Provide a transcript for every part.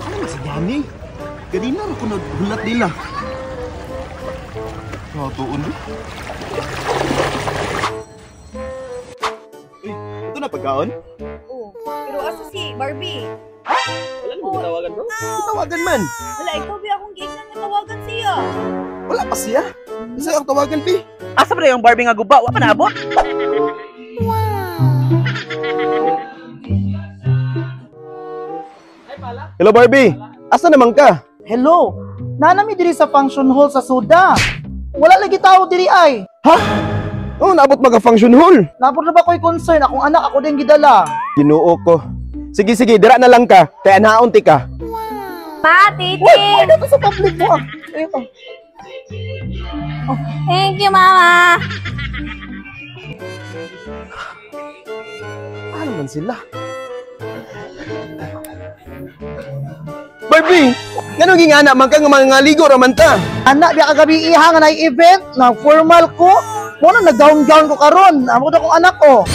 Ano na si Danny? Ganina ako naghulat nila. Tuon ba? Uy, ito na pagkaon? Oo. Pero asa si Barbie? Wala mo tawagan bro? Tawagan man. Wala, ikaw ba akong gig na natawagan siya? Wala pa siya. Isa ang tawagan, Pi. Asa ba yung Barbie nga guba? Wa pa naabot? Hello, Barbie. Asa naman ka? Hello, nanami diri sa function hall sa Suda. Wala lagi tao diri ay. Ha? Oh, naabot maga-function hall. Napod na ba ko'y concern? Akong anak ako din gidala. Ginoo ko. Sige, sige, dira na lang ka. Kaya naunti ka. Ma, titi! Uy, dito sa public mo. Ito. Thank you, mama! Ano man sila? Barbie! Ganun gingana man ka nga mga ligo raman ta. Anak, biya kagabi iha nga na event, na formal ko. Muna nag-gown-gown ko karon. Amo na kong anak ko.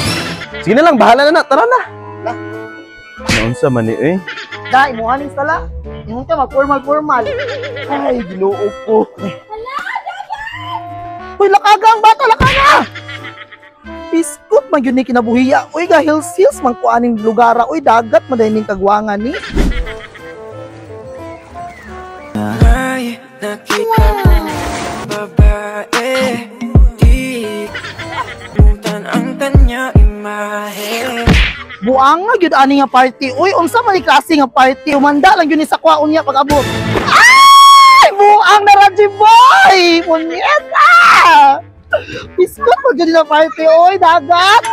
Sige na lang, bahala na. Tara na. Naunsa man eh. Dai, mo haning sala. Ingon ka mag-formal-formal. Ay, ginoo ko. Uy, lakagang bata, lakaga! Biskot man yun ni kinabuhiya. Uy, ga hills-hills man ko aning lugara. Uy, dagat man din kagwangan ni. Ay, nakita mo babae, di mutan ang kanya imahe. Buang nga gyud ani nga party. Uy, unsa man ni klase nga party? Umanda lang yun ni sa kwaon niya pag-abot. Ay! Buang na Raji boy! Munyeta! Biskot man gyud na party. Uy, dagat!